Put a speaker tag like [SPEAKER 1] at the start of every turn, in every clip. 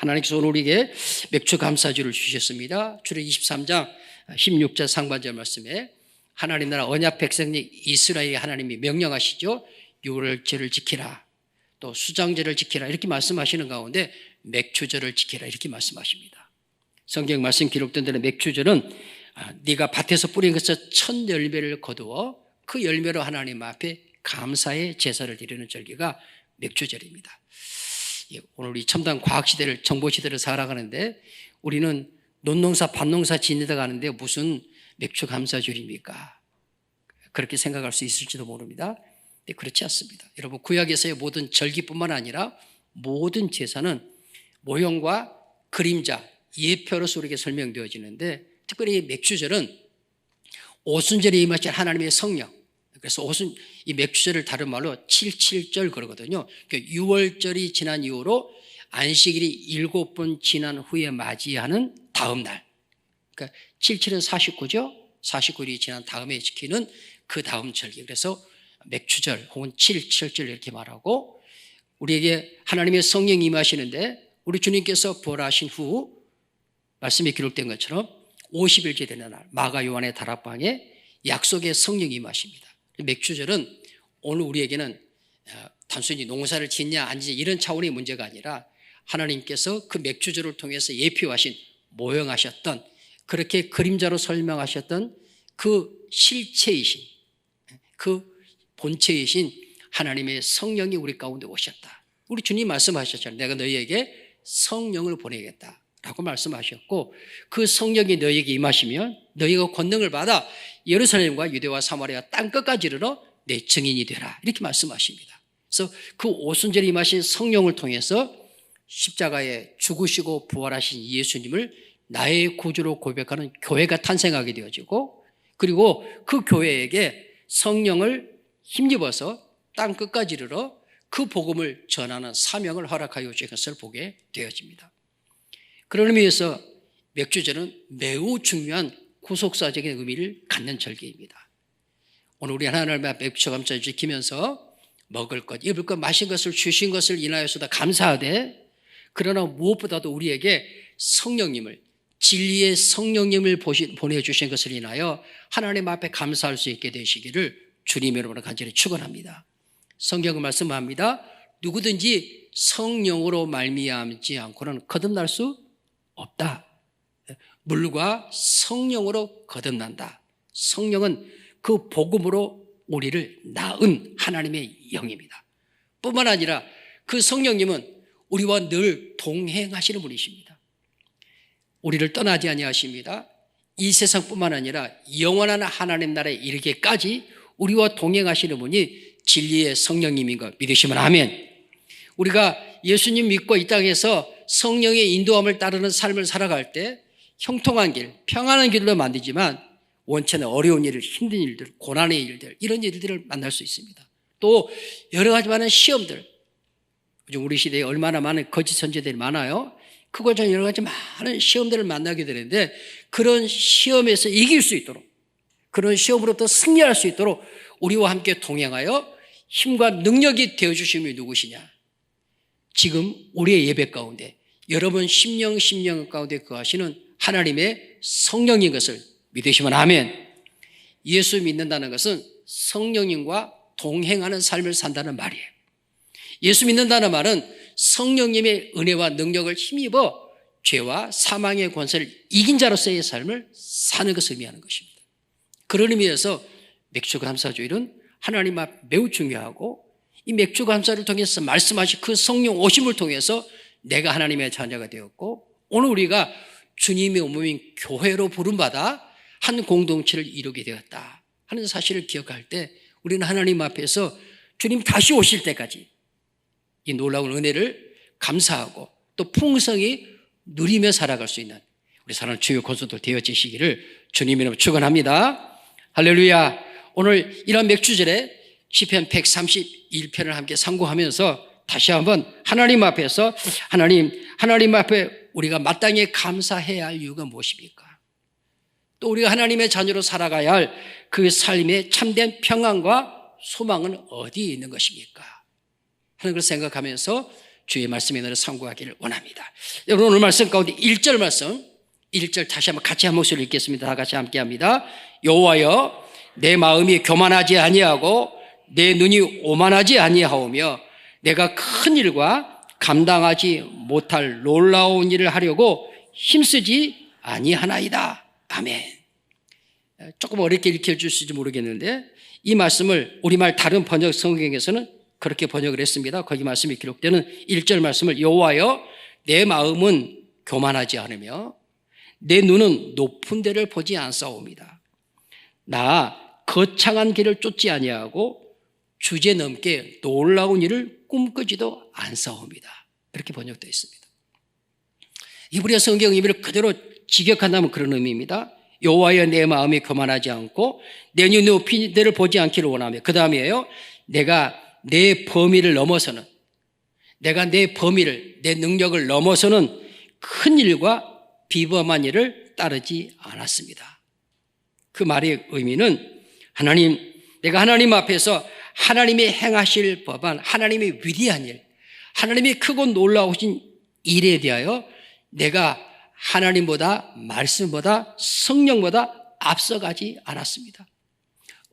[SPEAKER 1] 하나님께서 오늘 우리에게 맥주 감사주를 주셨습니다. 출애굽기 23장 16절 상반절 말씀에 하나님 나라 언약 백성이 이스라엘 하나님이 명령하시죠. 유월절을 지키라, 또 수장절을 지키라 이렇게 말씀하시는 가운데 맥주절을 지키라 이렇게 말씀하십니다. 성경 말씀 기록된 대로 맥주절은 네가 밭에서 뿌린 것에서 첫 열매를 거두어 그 열매로 하나님 앞에 감사의 제사를 드리는 절기가 맥주절입니다. 오늘 우리 첨단 과학시대를 정보시대를 살아가는데 우리는 논농사 밭농사 지내다 가는데 무슨 맥주 감사절입니까? 그렇게 생각할 수 있을지도 모릅니다. 근데 그렇지 않습니다. 여러분, 구약에서의 모든 절기뿐만 아니라 모든 제사는 모형과 그림자, 예표로서 우리에게 설명되어지는데 특별히 맥주절은 오순절에 임하신 하나님의 성령, 그래서 이 맥주절을 다른 말로 77절 그러거든요. 그러니까 유월절이 지난 이후로 안식일이 7번 지난 후에 맞이하는 다음 날, 그러니까 77은 49죠. 49일이 지난 다음에 지키는 그 다음 절기. 그래서 맥주절 혹은 77절 이렇게 말하고 우리에게 하나님의 성령이 임하시는데 우리 주님께서 부활하신 후 말씀에 기록된 것처럼 50일째 되는 날 마가 요한의 다락방에 약속의 성령이 임하십니다. 맥주절은 오늘 우리에게는 단순히 농사를 짓냐 안 짓냐 이런 차원의 문제가 아니라 하나님께서 그 맥주절을 통해서 예표하신 모형하셨던 그렇게 그림자로 설명하셨던 그 실체이신 그 본체이신 하나님의 성령이 우리 가운데 오셨다. 우리 주님 말씀하셨잖아요. 내가 너희에게 성령을 보내겠다라고 말씀하셨고 그 성령이 너희에게 임하시면 너희가 권능을 받아 예루살렘과 유대와 사마리아 땅끝까지 이르러 내 증인이 되라 이렇게 말씀하십니다. 그래서 그 오순절에 임하신 성령을 통해서 십자가에 죽으시고 부활하신 예수님을 나의 구주로 고백하는 교회가 탄생하게 되어지고 그리고 그 교회에게 성령을 힘입어서 땅끝까지 이르러 그 복음을 전하는 사명을 허락하여 주신 것을 보게 되어집니다. 그런 의미에서 맥주절은 매우 중요한 구속사적인 의미를 갖는 절기입니다. 오늘 우리 하나님 앞에 맥주 감사를 지키면서 먹을 것, 입을 것, 마신 것을 주신 것을 인하여서도 감사하되 그러나 무엇보다도 우리에게 성령님을 진리의 성령님을 보내주신 것을 인하여 하나님 앞에 감사할 수 있게 되시기를 주님 여러분을 간절히 축원합니다. 성경은 말씀합니다. 누구든지 성령으로 말미암지 않고는 거듭날 수 없다. 물과 성령으로 거듭난다. 성령은 그 복음으로 우리를 낳은 하나님의 영입니다. 뿐만 아니라 그 성령님은 우리와 늘 동행하시는 분이십니다. 우리를 떠나지 아니하십니다. 이 세상뿐만 아니라 영원한 하나님 나라에 이르기까지 우리와 동행하시는 분이 진리의 성령님인 것 믿으시면 아멘. 우리가 예수님 믿고 이 땅에서 성령의 인도함을 따르는 삶을 살아갈 때 형통한 길, 평안한 길로 만들지만 원체는 어려운 일을, 힘든 일들, 고난의 일들 이런 일들을 만날 수 있습니다. 또 여러 가지 많은 시험들, 요즘 우리 시대에 얼마나 많은 거짓 선지자들이 많아요. 그것처럼 여러 가지 많은 시험들을 만나게 되는데 그런 시험에서 이길 수 있도록 그런 시험으로부터 승리할 수 있도록 우리와 함께 동행하여 힘과 능력이 되어주신 분이 누구시냐? 지금 우리의 예배 가운데 여러분 심령 가운데 거하시는 하나님의 성령인 것을 믿으시면 아멘. 예수 믿는다는 것은 성령님과 동행하는 삶을 산다는 말이에요. 예수 믿는다는 말은 성령님의 은혜와 능력을 힘입어 죄와 사망의 권세를 이긴 자로서의 삶을 사는 것을 의미하는 것입니다. 그런 의미에서 맥주 감사주일은 하나님 앞 매우 중요하고 이 맥주 감사를 통해서 말씀하신 그 성령 오심을 통해서 내가 하나님의 자녀가 되었고 오늘 우리가 주님의 몸인 교회로 부름받아 한 공동체를 이루게 되었다 하는 사실을 기억할 때 우리는 하나님 앞에서 주님 다시 오실 때까지 이 놀라운 은혜를 감사하고 또 풍성히 누리며 살아갈 수 있는 우리 사랑하는 주요 권소들 되어지시기를 주님 이름으로 축원합니다. 할렐루야. 오늘 이런 맥주절에 시편 131편을 함께 상고하면서 다시 한번 하나님 앞에서 하나님 앞에 우리가 마땅히 감사해야 할 이유가 무엇입니까? 또 우리가 하나님의 자녀로 살아가야 할 그 삶의 참된 평안과 소망은 어디에 있는 것입니까? 하는 걸 생각하면서 주의 말씀에 너를 상고하기를 원합니다. 여러분 오늘 말씀 가운데 1절 말씀 1절 다시 한번 같이 한 목소리로 읽겠습니다. 다 같이 함께 합니다. 여호와여 내 마음이 교만하지 아니하고 내 눈이 오만하지 아니하오며 내가 큰 일과 감당하지 못할 놀라운 일을 하려고 힘쓰지 아니하나이다. 아멘. 조금 어렵게 읽혀주실지 모르겠는데 이 말씀을 우리말 다른 번역 성경에서는 그렇게 번역을 했습니다. 거기 말씀이 기록되는 1절 말씀을 여호와여 내 마음은 교만하지 않으며 내 눈은 높은 데를 보지 않사옵니다. 나 거창한 길을 쫓지 아니하고 주제넘게 놀라운 일을 꿈꾸지도 않사옵니다. 이렇게 번역되어 있습니다. 히브리어 성경 의미를 그대로 직역한다면 그런 의미입니다. 여호와여 내 마음이 교만하지 않고 내 눈이 높은 데를 보지 않기를 원하며 그 다음이에요. 내가 내 범위를 넘어서는 내가 내 범위를 내 능력을 넘어서는 큰 일과 비범한 일을 따르지 않았습니다. 그 말의 의미는 내가 하나님 앞에서 하나님이 행하실 법한 하나님의 위대한 일, 하나님이 크고 놀라우신 일에 대하여 내가 하나님보다 말씀보다 성령보다 앞서가지 않았습니다.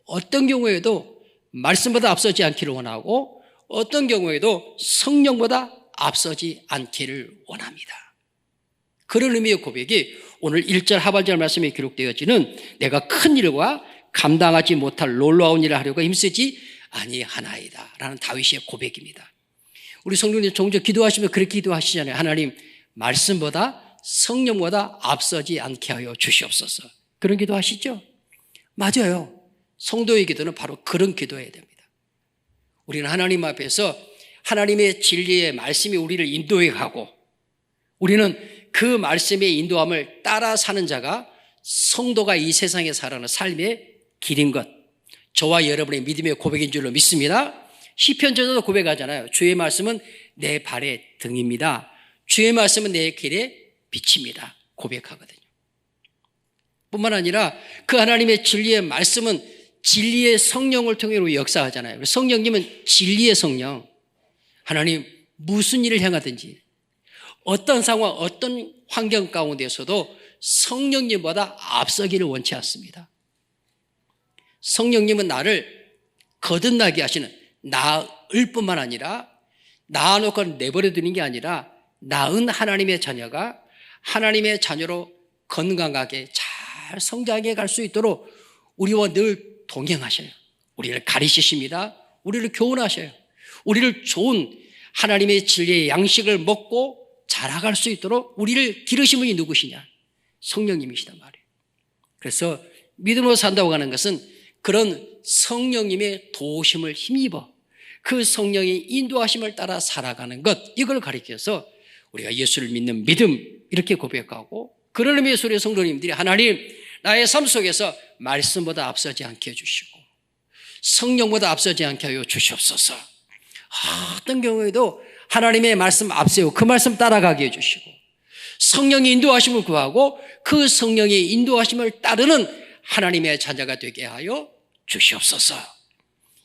[SPEAKER 1] 어떤 경우에도 말씀보다 앞서지 않기를 원하고 어떤 경우에도 성령보다 앞서지 않기를 원합니다. 그런 의미의 고백이 오늘 1절 하반절 말씀에 기록되어지는 내가 큰 일과 감당하지 못할 놀라운 일을 하려고 힘쓰지 아니하나이다 라는 다윗의 고백입니다. 우리 성도님 종종 기도하시면 그렇게 기도하시잖아요. 하나님 말씀보다 성령보다 앞서지 않게 하여 주시옵소서. 그런 기도 하시죠? 맞아요. 성도의 기도는 바로 그런 기도해야 됩니다. 우리는 하나님 앞에서 하나님의 진리의 말씀이 우리를 인도해 가고 우리는 그 말씀의 인도함을 따라 사는 자가 성도가 이 세상에 살아가는 삶의 길인 것, 저와 여러분의 믿음의 고백인 줄로 믿습니다. 시편전에도 고백하잖아요. 주의 말씀은 내 발의 등입니다. 주의 말씀은 내 길의 빛입니다. 고백하거든요. 뿐만 아니라 그 하나님의 진리의 말씀은 진리의 성령을 통해 역사하잖아요. 성령님은 진리의 성령. 하나님 무슨 일을 행하든지 어떤 상황, 어떤 환경 가운데서도 성령님보다 앞서기를 원치 않습니다. 성령님은 나를 거듭나게 하시는 나을 뿐만 아니라 낳아놓고 내버려 두는 게 아니라 낳은 하나님의 자녀가 하나님의 자녀로 건강하게 잘 성장해 갈 수 있도록 우리와 늘 동행하셔요. 우리를 가르치십니다. 우리를 교훈하셔요. 우리를 좋은 하나님의 진리의 양식을 먹고 자라갈 수 있도록 우리를 기르신 분이 누구시냐? 성령님이시단 말이에요. 그래서 믿음으로 산다고 하는 것은 그런 성령님의 도우심을 힘입어 그 성령의 인도하심을 따라 살아가는 것, 이걸 가리켜서 우리가 예수를 믿는 믿음 이렇게 고백하고, 그런 의미의 소리의 성도님들이 하나님 나의 삶 속에서 말씀보다 앞서지 않게 해주시고 성령보다 앞서지 않게 하여 주시옵소서. 어떤 경우에도 하나님의 말씀 앞세우고 그 말씀 따라가게 해주시고 성령의 인도하심을 구하고 그 성령의 인도하심을 따르는 하나님의 자녀가 되게 하여 주시옵소서.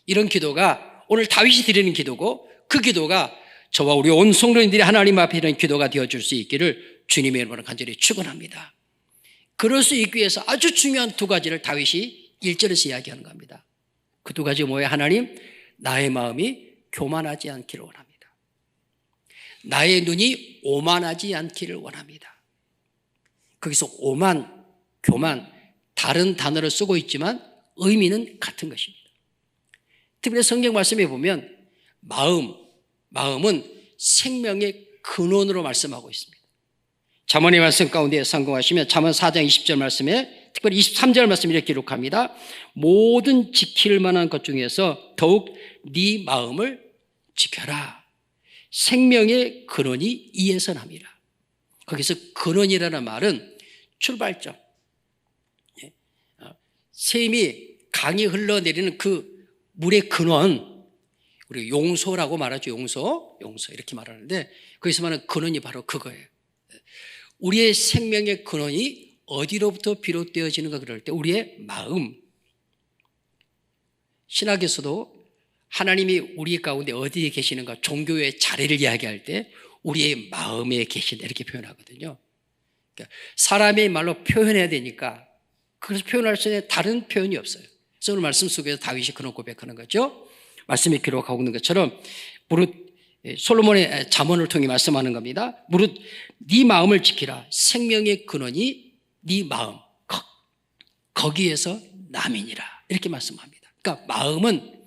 [SPEAKER 1] 이런 기도가 오늘 다윗이 드리는 기도고, 그 기도가 저와 우리 온 성도님들이 하나님 앞에 이런 기도가 되어줄 수 있기를 주님의 이름으로 간절히 축원합니다. 그럴 수 있기 위해서 아주 중요한 두 가지를 다윗이 1절에서 이야기하는 겁니다. 그 두 가지가 뭐예요? 하나님, 나의 마음이 교만하지 않기를 원합니다. 나의 눈이 오만하지 않기를 원합니다. 거기서 오만, 교만, 다른 단어를 쓰고 있지만 의미는 같은 것입니다. 특별히 성경 말씀에 보면 마음은 생명의 근원으로 말씀하고 있습니다. 잠언의 말씀 가운데 상고하시면 잠언 4장 20절 말씀에 특별히 23절 말씀 이렇게 기록합니다. 모든 지킬 만한 것 중에서 더욱 네 마음을 지켜라. 생명의 근원이 이에서 납니다. 거기서 근원이라는 말은 출발점, 샘이 강이 흘러내리는 그 물의 근원, 우리 용소라고 말하죠. 용소 이렇게 말하는데 거기서 말하는 근원이 바로 그거예요. 우리의 생명의 근원이 어디로부터 비롯되어지는가 그럴 때 우리의 마음. 신학에서도 하나님이 우리 가운데 어디에 계시는가, 종교의 자리를 이야기할 때 우리의 마음에 계신다 이렇게 표현하거든요. 그러니까 사람의 말로 표현해야 되니까 그래서 표현할 수 있는 다른 표현이 없어요. 그래서 오늘 말씀 속에서 다윗이 그런 고백하는 거죠. 말씀에 기록하고 있는 것처럼 무릇 솔로몬의 잠언을 통해 말씀하는 겁니다. 무릇 네 마음을 지키라. 생명의 근원이 네 마음, 거기에서 남이니라 이렇게 말씀합니다. 그러니까 마음은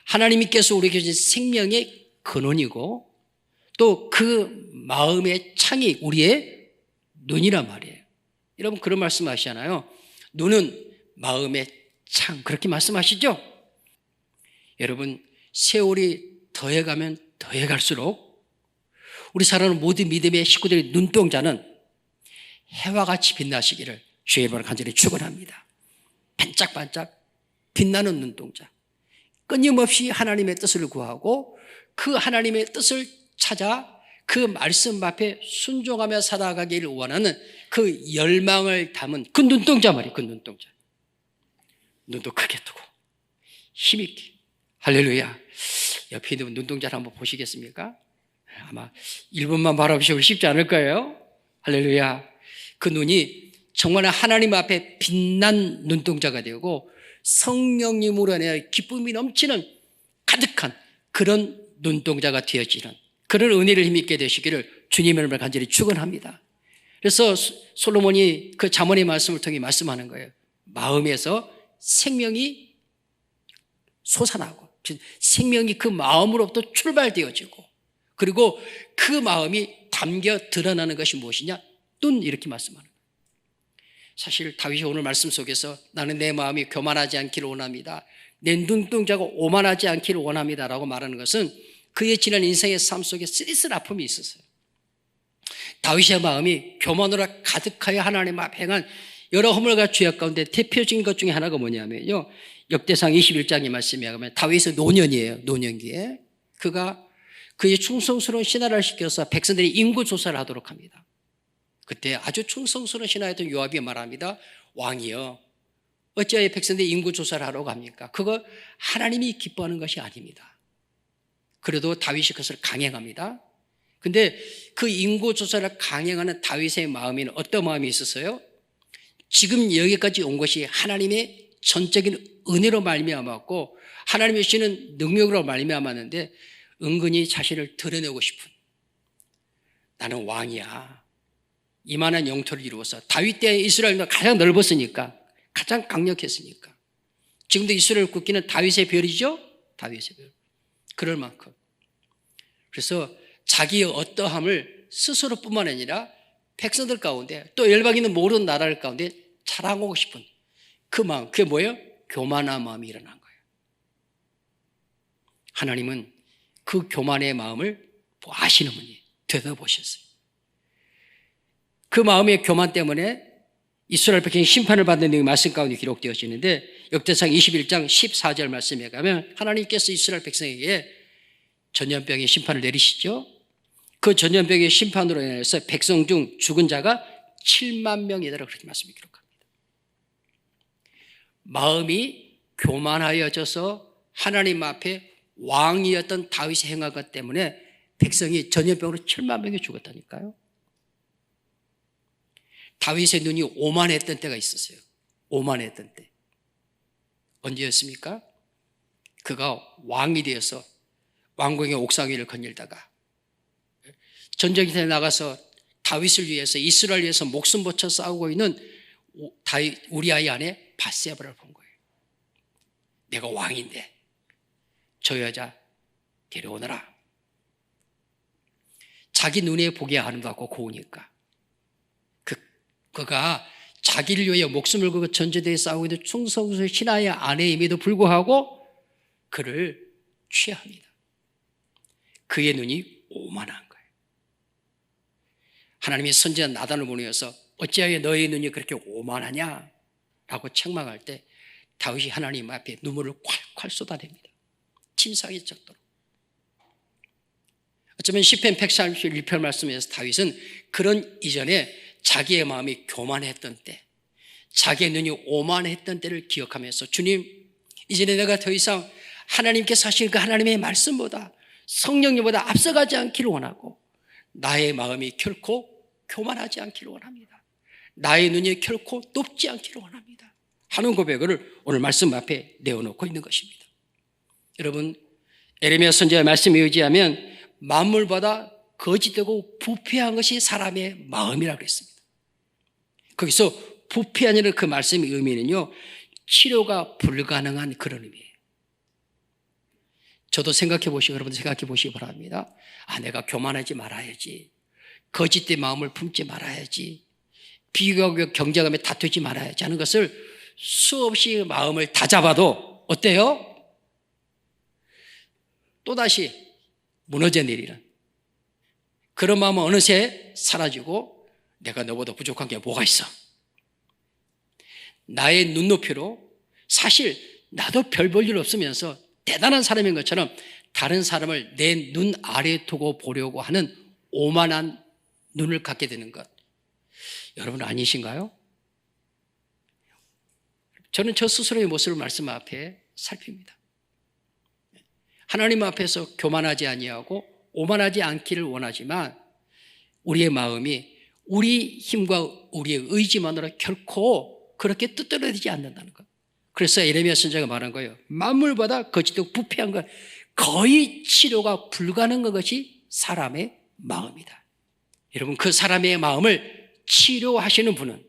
[SPEAKER 1] 하나님께서 우리에게 주신 생명의 근원이고 또 그 마음의 창이 우리의 눈이란 말이에요. 여러분 그런 말씀 하시잖아요. 눈은 마음의 창 그렇게 말씀하시죠? 여러분 세월이 더해가면 더해갈수록 우리 사랑하는 모든 믿음의 식구들의 눈동자는 해와 같이 빛나시기를 주의 이름으로 간절히 축원합니다. 반짝반짝 빛나는 눈동자, 끊임없이 하나님의 뜻을 구하고 그 하나님의 뜻을 찾아 그 말씀 앞에 순종하며 살아가기를 원하는 그 열망을 담은 그 눈동자 말이에요. 그 눈동자. 눈도 크게 뜨고 힘있게. 할렐루야. 옆에 있는 눈동자를 한번 보시겠습니까? 아마 1분만 바라보시고 쉽지 않을 거예요. 할렐루야. 그 눈이 정말 하나님 앞에 빛난 눈동자가 되고 성령님으로 인해 기쁨이 넘치는 가득한 그런 눈동자가 되어지는 그런 은혜를 힘있게 되시기를 주님의 이름으로 간절히 축원합니다. 그래서 솔로몬이 그 잠언의 말씀을 통해 말씀하는 거예요. 마음에서 생명이 솟아나고 생명이 그 마음으로부터 출발되어지고 그리고 그 마음이 담겨 드러나는 것이 무엇이냐? 눈 이렇게 말씀하는 거예요. 사실 다윗이 오늘 말씀 속에서 나는 내 마음이 교만하지 않기를 원합니다. 내 눈동자가 오만하지 않기를 원합니다 라고 말하는 것은 그의 지난 인생의 삶 속에 쓰리슬 아픔이 있었어요. 다윗의 마음이 교만으로 가득하여 하나님 앞에 행한 여러 허물과 죄악 가운데 대표적인 것 중에 하나가 뭐냐면요, 역대상 21장의 말씀에 가면 다윗의 노년이에요. 노년기에 그가 그의 충성스러운 신하를 시켜서 백성들이 인구조사를 하도록 합니다. 그때 아주 충성스러운 신하였던 요압이 말합니다. 왕이여 어찌하여 백성들이 인구조사를 하러 갑니까? 그거 하나님이 기뻐하는 것이 아닙니다. 그래도 다윗이 그것을 강행합니다. 근데 그 인구조사를 강행하는 다윗의 마음에는 어떤 마음이 있었어요? 지금 여기까지 온 것이 하나님의 전적인 은혜로 말미암았고 하나님이 주시는 능력으로 말미암았는데 은근히 자신을 드러내고 싶은, 나는 왕이야, 이만한 영토를 이루어서 다윗 때 이스라엘은 가장 넓었으니까 가장 강력했으니까 지금도 이스라엘 국기는 다윗의 별이죠. 다윗의 별. 그럴 만큼. 그래서 자기의 어떠함을 스스로뿐만 아니라 백성들 가운데 또 열방 있는 모든 나라를 가운데 자랑하고 싶은 그 마음, 그게 뭐예요? 교만한 마음이 일어난 거예요. 하나님은 그 교만의 마음을 아시는 분이 되돌아보셨어요. 그 마음의 교만 때문에 이스라엘 백성이 심판을 받는 내용이 말씀 가운데 기록되어지는데 역대상 21장 14절 말씀에 가면 하나님께서 이스라엘 백성에게 전염병의 심판을 내리시죠. 그 전염병의 심판으로 인해서 백성 중 죽은 자가 7만 명이더라 그렇게 말씀이 기록합니다. 마음이 교만하여져서 하나님 앞에 왕이었던 다윗의 행한 것 때문에 백성이 전염병으로 7만 명이 죽었다니까요. 다윗의 눈이 오만했던 때가 있었어요. 오만했던 때. 언제였습니까? 그가 왕이 되어서 왕궁의 옥상 위를 거닐다가 전쟁터에 나가서 다윗을 위해서 이스라엘 위해서 목숨 바쳐 싸우고 있는 우리아의 아내 밧세바를 본 거예요. 내가 왕인데 저 여자 데려오너라. 자기 눈에 보기에 아름답고 고우니까 그가 자기를 위해 목숨을 걸고 전쟁터에 싸우고 있는 충성스러운 신하의 아내임에도 불구하고 그를 취합니다. 그의 눈이 오만한 거예요. 하나님이 선지자 나단을 보내어서 어찌하여 너의 눈이 그렇게 오만하냐 라고 책망할 때 다윗이 하나님 앞에 눈물을 콸콸 쏟아냅니다. 침상이 적도록. 어쩌면 시편 131편 말씀에서 다윗은 그런 이전에 자기의 마음이 교만했던 때, 자기의 눈이 오만했던 때를 기억하면서 주님, 이제는 내가 더 이상 하나님께서 하신 그 하나님의 말씀보다 성령님보다 앞서가지 않기를 원하고 나의 마음이 결코 교만하지 않기를 원합니다. 나의 눈이 결코 높지 않기를 원합니다 하는 고백을 오늘 말씀 앞에 내어놓고 있는 것입니다. 여러분, 에레미야 선지자의 말씀에 의지하면 만물보다 거짓되고 부패한 것이 사람의 마음이라고 했습니다. 거기서 부패한이라는 그 말씀의 의미는요, 치료가 불가능한 그런 의미예요. 저도 생각해 보시고 여러분 생각해 보시기 바랍니다. 내가 교만하지 말아야지, 거짓된 마음을 품지 말아야지, 비교하고 경쟁하며 다투지 말아야지 하는 것을 수없이 마음을 다잡아도 어때요? 또다시 무너져 내리는 그런 마음은 어느새 사라지고 내가 너보다 부족한 게 뭐가 있어? 나의 눈높이로 사실 나도 별 볼 일 없으면서 대단한 사람인 것처럼 다른 사람을 내 눈 아래에 두고 보려고 하는 오만한 눈을 갖게 되는 것, 여러분 아니신가요? 저는 저 스스로의 모습을 말씀 앞에 살핍니다. 하나님 앞에서 교만하지 아니하고 오만하지 않기를 원하지만 우리의 마음이 우리 힘과 우리의 의지만으로 결코 그렇게 뜻대로되지 않는다는 것. 그래서 에레미야 선지자가 말한 거예요. 만물보다 거짓되고 부패한 것, 거의 치료가 불가능한 것이 사람의 마음이다. 여러분, 그 사람의 마음을 치료하시는 분은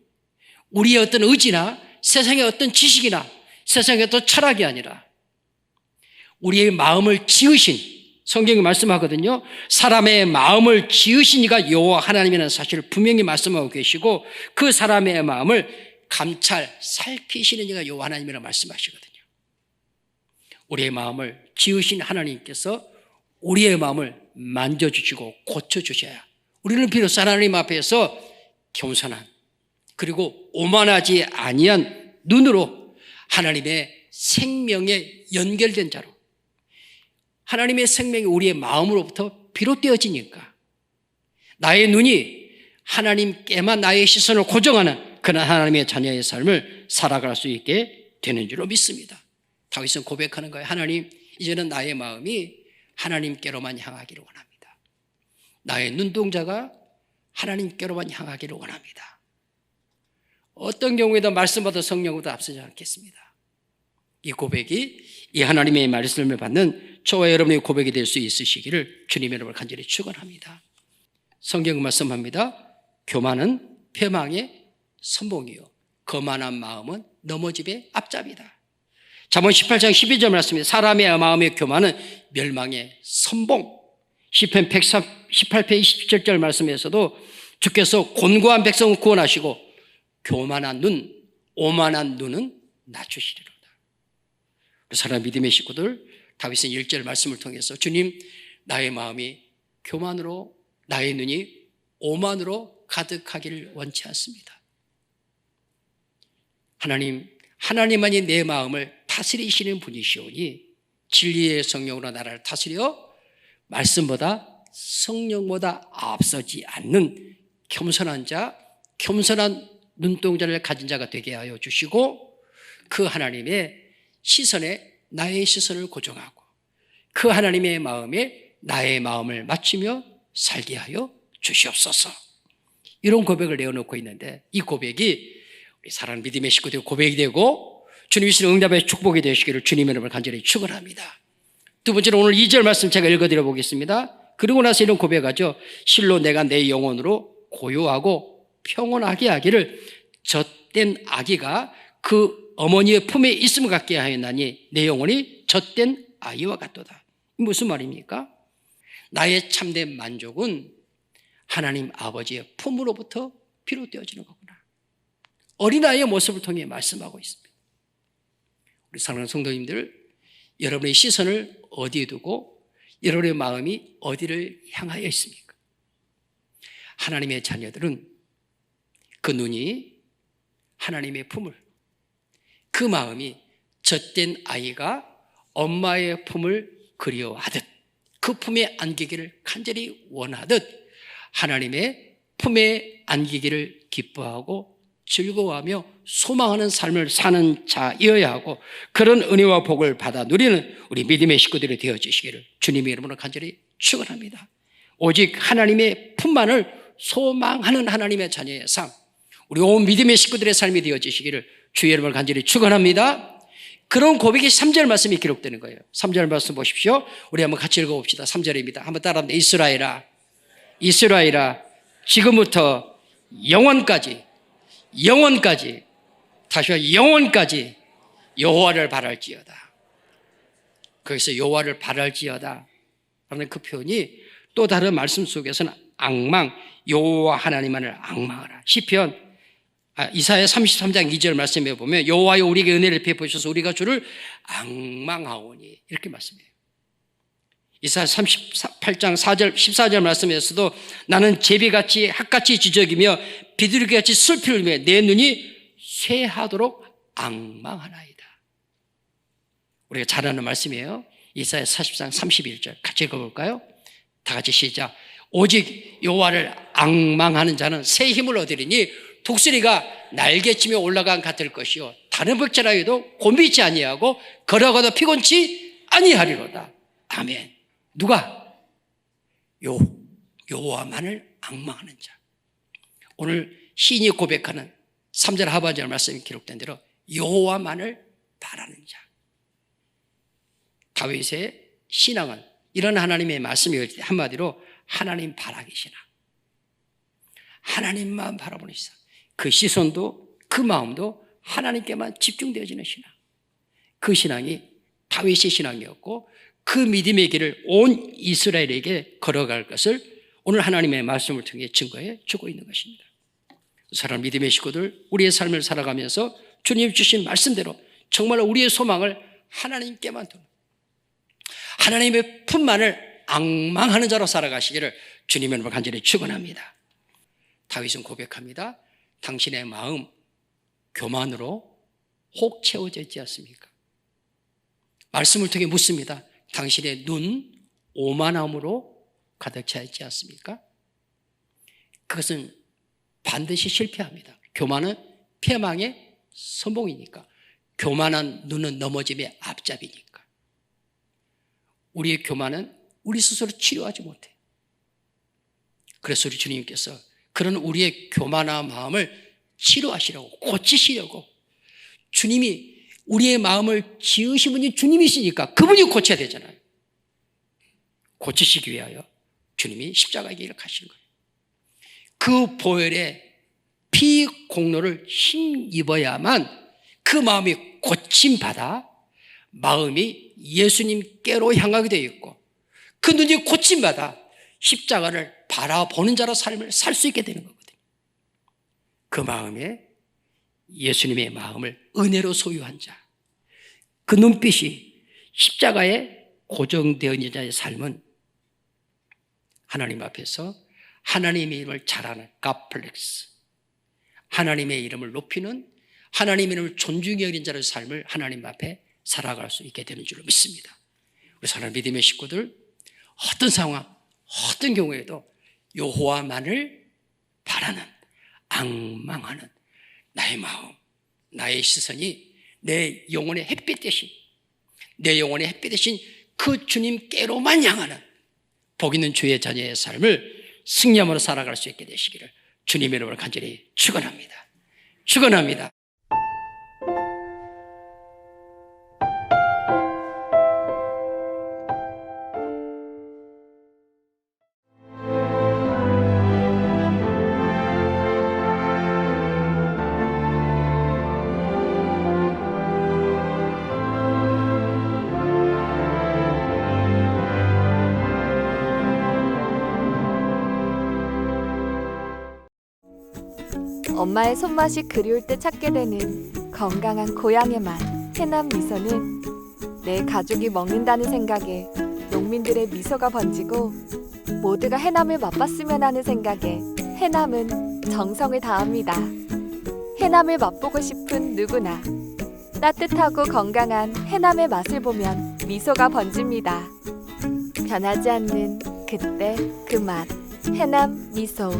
[SPEAKER 1] 우리의 어떤 의지나 세상의 어떤 지식이나 세상의 어떤 철학이 아니라 우리의 마음을 지으신, 성경이 말씀하거든요. 사람의 마음을 지으신 이가 여호와 하나님이라는 사실을 분명히 말씀하고 계시고 그 사람의 마음을 감찰, 살피시는 이가 여호와 하나님이라고 말씀하시거든요. 우리의 마음을 지으신 하나님께서 우리의 마음을 만져주시고 고쳐주셔야 우리는 비로소 하나님 앞에서 겸손한 그리고 오만하지 아니한 눈으로 하나님의 생명에 연결된 자로, 하나님의 생명이 우리의 마음으로부터 비롯되어지니까 나의 눈이 하나님께만 나의 시선을 고정하는 그런 하나님의 자녀의 삶을 살아갈 수 있게 되는 줄로 믿습니다. 다윗은 고백하는 거예요. 하나님, 이제는 나의 마음이 하나님께로만 향하기를 원합니다. 나의 눈동자가 하나님께로만 향하기를 원합니다. 어떤 경우에도 말씀보다 성령보다 앞서지 않겠습니다. 이 고백이 이 하나님의 말씀을 받는 저와 여러분의 고백이 될 수 있으시기를 주님 여러분을 간절히 축원합니다. 성경 말씀합니다. 교만은 패망의 선봉이요 거만한 마음은 넘어짐의 앞잡이다. 잠언 18장 12절 말씀입니다. 사람의 마음의 교만은 멸망의 선봉. 시편 118편 27절 말씀에서도 주께서 곤고한 백성을 구원하시고 교만한 눈, 오만한 눈은 낮추시리로다. 사랑 믿음의 식구들, 다윗은 1절 말씀을 통해서 주님, 나의 마음이 교만으로, 나의 눈이 오만으로 가득하기를 원치 않습니다. 하나님만이 내 마음을 다스리시는 분이시오니 진리의 성령으로 나라를 다스려 말씀보다 성령보다 앞서지 않는 겸손한 자, 겸손한 눈동자를 가진 자가 되게 하여 주시고 그 하나님의 시선에 나의 시선을 고정하고 그 하나님의 마음에 나의 마음을 맞추며 살게 하여 주시옵소서. 이런 고백을 내어놓고 있는데 이 고백이 우리 사랑하는 믿음의 식구들 고백이 되고 주님이 주시는 응답의 축복이 되시기를 주님 여러분을 간절히 축원합니다. 두 번째로 오늘 2절 말씀 제가 읽어드려 보겠습니다. 그리고 나서 이런 고백하죠. 실로 내가 내 영혼으로 고요하고 평온하게 하기를 젖된 아기가 그 어머니의 품에 있음을 갖게 하였나니 내 영혼이 젖된 아이와 같도다. 무슨 말입니까? 나의 참된 만족은 하나님 아버지의 품으로부터 비롯되어지는 거구나. 어린아이의 모습을 통해 말씀하고 있습니다. 우리 사랑하는 성도님들, 여러분의 시선을 어디에 두고 여러분의 마음이 어디를 향하여 있습니까? 하나님의 자녀들은 그 눈이 하나님의 품을, 그 마음이 젖된 아이가 엄마의 품을 그리워하듯 그 품에 안기기를 간절히 원하듯 하나님의 품에 안기기를 기뻐하고 즐거워하며 소망하는 삶을 사는 자이어야 하고, 그런 은혜와 복을 받아 누리는 우리 믿음의 식구들이 되어주시기를 주님의 이름으로 간절히 축원합니다. 오직 하나님의 품만을 소망하는 하나님의 자녀의 삶, 우리 온 믿음의 식구들의 삶이 되어주시기를 주의 이름을 간절히 축원합니다. 그런 고백이 3절 말씀이 기록되는 거예요. 3절 말씀 보십시오. 우리 한번 같이 읽어봅시다. 3절입니다. 한번 따라합니다. 이스라엘아, 이스라엘아, 지금부터 영원까지, 영원까지, 다시 한번 영원까지 여호와를 바랄지어다. 거기서 여호와를 바랄지어다 라는 그 표현이 또 다른 말씀 속에서는 앙망, 여호와 하나님만을 앙망하라. 시편 이사야 33장 2절 말씀에 보면 여호와여 우리에게 은혜를 베푸셔서 우리가 주를 앙망하오니, 이렇게 말씀해요. 이사야 38장 14절 말씀에서도 나는 제비같이 핫같이 지저귀며 비둘기같이 슬피를 흘리며 내 눈이 쇠하도록 앙망하나이다. 우리가 잘 아는 말씀이에요. 이사야 40장 31절 같이 읽어볼까요? 다 같이 시작. 오직 여호와를 앙망하는 자는 새 힘을 얻으리니 독수리가 날개치며 올라간 같을 것이요 다른 백제라 해도 곤비치 아니하고 걸어가도 피곤치 아니하리로다. 아멘. 누가? 여호와만을 앙망하는 자. 오늘 시인이 고백하는 3절 하반절 말씀이 기록된 대로 여호와만을 바라는 자. 다윗의 신앙은 이런 하나님의 말씀이 한마디로 하나님 바라기 신앙, 하나님만 바라보는 신앙. 그 시선도 그 마음도 하나님께만 집중되어지는 신앙. 그 신앙이 다윗의 신앙이었고 그 믿음의 길을 온 이스라엘에게 걸어갈 것을 오늘 하나님의 말씀을 통해 증거해 주고 있는 것입니다. 사랑하는 믿음의 식구들, 우리의 삶을 살아가면서 주님 주신 말씀대로 정말 우리의 소망을 하나님께만 두는, 하나님의 품만을 앙망하는 자로 살아가시기를 주님의 이름으로 간절히 축원합니다. 다윗은 고백합니다. 당신의 마음 교만으로 혹 채워져 있지 않습니까? 말씀을 통해 묻습니다. 당신의 눈 오만함으로 가득 차 있지 않습니까? 그것은 반드시 실패합니다. 교만은 패망의 선봉이니까. 교만한 눈은 넘어짐의 앞잡이니까. 우리의 교만은 우리 스스로 치료하지 못해. 그래서 우리 주님께서 그런 우리의 교만한 마음을 치료하시려고, 고치시려고, 주님이 우리의 마음을 지으신 분이 주님이시니까 그분이 고쳐야 되잖아요. 고치시기 위하여 주님이 십자가의 길을 가시는 거예요. 그 보혈의 피 공로를 힘입어야만 그 마음이 고침받아 마음이 예수님께로 향하게 되어 있고 그 눈이 고침받아 십자가를 바라보는 자로 삶을 살 수 있게 되는 거거든요. 그 마음에 예수님의 마음을 은혜로 소유한 자, 그 눈빛이 십자가에 고정되어 있는 자의 삶은 하나님 앞에서 하나님의 이름을 잘하는 가플렉스, 하나님의 이름을 높이는, 하나님의 이름을 존중히 여기는 자의 삶을 하나님 앞에 살아갈 수 있게 되는 줄로 믿습니다. 우리 사랑하는 믿음의 식구들, 어떤 상황, 어떤 경우에도 여호와만을 바라는, 앙망하는 나의 마음, 나의 시선이 내 영혼의 햇빛 대신, 내 영혼의 햇빛 대신 그 주님께로만 향하는 복 있는 주의 자녀의 삶을 승리함으로 살아갈 수 있게 되시기를 주님의 이름으로 간절히 축원합니다. 축원합니다.
[SPEAKER 2] 엄마의 손맛이 그리울 때 찾게 되는 건강한 고향의 맛, 해남 미소는 내 가족이 먹는다는 생각에 농민들의 미소가 번지고 모두가 해남을 맛봤으면 하는 생각에 해남은 정성을 다합니다. 해남을 맛보고 싶은 누구나 따뜻하고 건강한 해남의 맛을 보면 미소가 번집니다. 변하지 않는 그때 그 맛, 해남 미소.